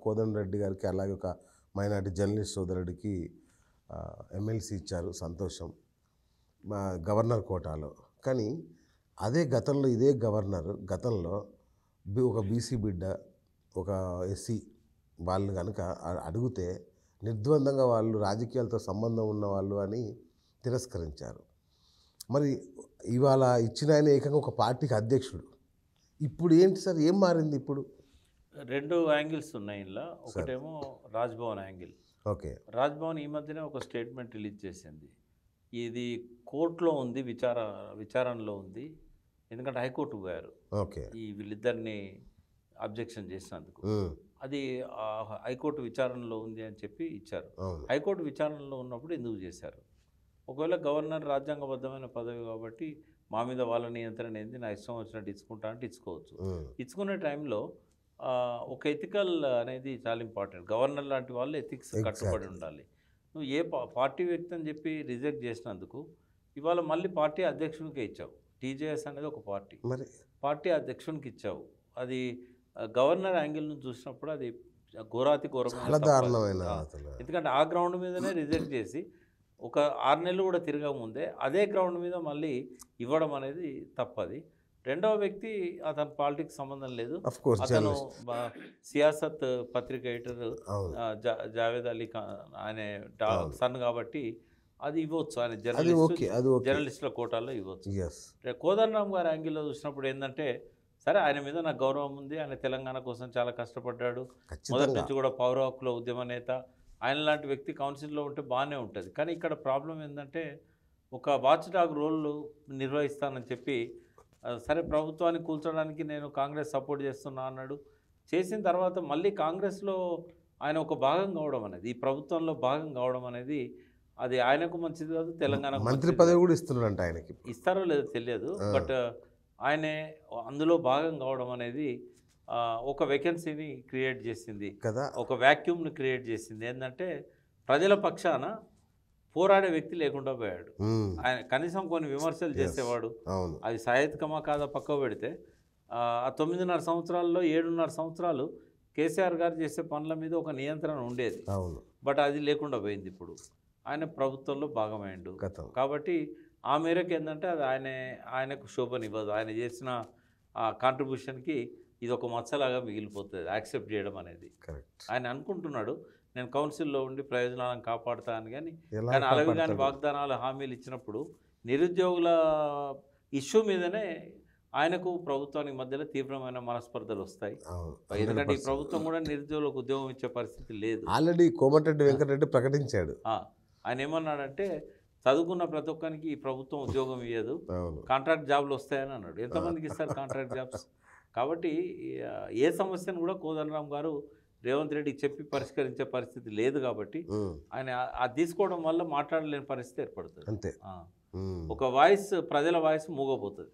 కోదండరెడ్డి గారికి అలాగే ఒక మైనార్టీ జర్నలిస్ట్ సోదరుడికి ఎమ్మెల్సీ ఇచ్చారు, సంతోషం, మా గవర్నర్ కోటాలో. కానీ అదే గతంలో ఇదే గవర్నర్ గతంలో ఒక బీసీ బిడ్డ, ఒక ఎస్సీ వాళ్ళు కనుక అడిగితే నిర్ద్వందంగా వాళ్ళు రాజకీయాలతో సంబంధం ఉన్నవాళ్ళు అని తిరస్కరించారు. మరి ఇవాళ ఇచ్చిన ఆయన ఏకంగా ఒక పార్టీకి అధ్యక్షుడు. ఇప్పుడు ఏంటి సార్, ఏం మారింది ఇప్పుడు? రెండు యాంగిల్స్ ఉన్నాయి ఇలా. ఒకటేమో రాజ్భవన్ యాంగిల్. ఓకే, రాజ్భవన్ ఈ మధ్యనే ఒక స్టేట్మెంట్ రిలీజ్ చేసింది. ఇది కోర్టులో ఉంది, విచారణలో ఉంది. ఎందుకంటే హైకోర్టు పోయారు ఓకే, ఈ వీళ్ళిద్దరిని అబ్జెక్షన్ చేసినందుకు. అది హైకోర్టు విచారణలో ఉంది అని చెప్పి ఇచ్చారు. హైకోర్టు విచారణలో ఉన్నప్పుడు ఎందుకు చేశారు? ఒకవేళ గవర్నర్ రాజ్యాంగబద్ధమైన పదవి కాబట్టి మా మీద వాళ్ళ నియంత్రణ ఏంది, నా ఇష్టం వచ్చినట్టు ఇచ్చుకుంటా అంటే ఇచ్చుకోవచ్చు. ఇచ్చుకునే టైంలో ఒక ఎథికల్ అనేది చాలా ఇంపార్టెంట్. గవర్నర్ లాంటి వాళ్ళు ఎథిక్స్ కట్టుబడి ఉండాలి. నువ్వు ఏ పార్టీ వ్యక్తి అని చెప్పి రిజెక్ట్ చేసినందుకు ఇవాళ మళ్ళీ పార్టీ అధ్యక్షునికే ఇచ్చావు. టీజేఎస్ అనేది ఒక పార్టీ, పార్టీ అధ్యక్షునికి ఇచ్చావు. అది గవర్నర్ యాంగిల్ నుంచి చూసినప్పుడు అది ఘోరాతి ఘోరమైన. ఎందుకంటే ఆ గ్రౌండ్ మీదనే రిజెక్ట్ చేసి ఒక 6 నెలలు కూడా తిరగక ముందే అదే గ్రౌండ్ మీద మళ్ళీ ఇవ్వడం అనేది తప్పది. రెండవ వ్యక్తి అతను పాలిటిక్స్ సంబంధం లేదు, అతను సియాసత్ పత్రిక ఎడిటర్ జావేద్ అలీ ఖాన్ ఆయన సన్ కాబట్టి అది ఇవ్వచ్చు. ఆయన జర్నలిస్టుల కోటాల్లో ఇవ్వచ్చు. కోదండరామ్ గారి యాంగిల్లో చూసినప్పుడు ఏంటంటే, సరే ఆయన మీద నాకు గౌరవం ఉంది, ఆయన తెలంగాణ కోసం చాలా కష్టపడ్డాడు, మొదటి నుంచి కూడా పౌర హక్కుల ఉద్యమ నేత, ఆయన లాంటి వ్యక్తి కౌన్సిల్లో ఉంటే బాగానే ఉంటుంది. కానీ ఇక్కడ ప్రాబ్లం ఏంటంటే, ఒక వాచ్ డాగ్ రోల్ నిర్వహిస్తానని చెప్పి సరే ప్రభుత్వాన్ని కూల్చడానికి నేను కాంగ్రెస్ సపోర్ట్ చేస్తున్నా అన్నాడు. చేసిన తర్వాత మళ్ళీ కాంగ్రెస్లో ఆయన ఒక భాగం కావడం అనేది, ఈ ప్రభుత్వంలో భాగం కావడం అనేది అది ఆయనకు మంచిది కాదు, తెలంగాణ మంత్రి పదవి కూడా ఇస్తున్నారంట ఆయనకి. ఇస్తారో లేదో తెలియదు, బట్ ఆయనే అందులో భాగం కావడం అనేది ఒక వేకెన్సీని క్రియేట్ చేసింది కదా, ఒక వ్యాక్యూమ్ని క్రియేట్ చేసింది. ఏంటంటే ప్రజల పక్షాన పోరాడే వ్యక్తి లేకుండా పోయాడు. ఆయన కనీసం కొన్ని విమర్శలు చేసేవాడు. అది సహేతుకమా కాదా పక్క పెడితే ఆ 9.5 సంవత్సరాల్లో 7.5 సంవత్సరాలు కేసీఆర్ గారు చేసే పనుల మీద ఒక నియంత్రణ ఉండేది. బట్ అది లేకుండా పోయింది. ఇప్పుడు ఆయన ప్రభుత్వంలో భాగమైండు కాబట్టి ఆ మేరకు ఏంటంటే అది ఆయనకు శోభనివ్వదు. ఆయన చేసిన ఆ కాంట్రిబ్యూషన్కి ఇది ఒక మచ్చలాగా మిగిలిపోతుంది యాక్సెప్ట్ చేయడం అనేది. ఆయన అనుకుంటున్నాడు నేను కౌన్సిల్లో ఉండి ప్రయోజనాలను కాపాడుతాను, కానీ అలవి కానీ వాగ్దానాలు హామీలు ఇచ్చినప్పుడు నిరుద్యోగుల ఇష్యూ మీదనే ఆయనకు ప్రభుత్వానికి మధ్యలో తీవ్రమైన మనస్పర్ధలు వస్తాయి. ఎందుకంటే ఈ ప్రభుత్వం కూడా నిరుద్యోగులకు ఉద్యోగం ఇచ్చే పరిస్థితి లేదు. ఆల్రెడీ కోమటిరెడ్డి వెంకటరెడ్డి ప్రకటించాడు. ఆయన ఏమన్నాడంటే, చదువుకున్న ప్రతి ఒక్కరికి ఈ ప్రభుత్వం ఉద్యోగం ఇవ్వదు, కాంట్రాక్ట్ జాబ్లు వస్తాయని అన్నాడు. ఎంతమందికి ఇస్తారు కాంట్రాక్ట్ జాబ్స్? కాబట్టి ఏ సమస్యను కూడా కోదండరామ్ గారు రేవంత్ రెడ్డికి చెప్పి పరిష్కరించే పరిస్థితి లేదు. కాబట్టి ఆయన అది తీసుకోవడం వల్ల మాట్లాడలేని పరిస్థితి ఏర్పడుతుంది. అంతే, ఒక వాయిస్, ప్రజల వాయిస్ మూగపోతుంది.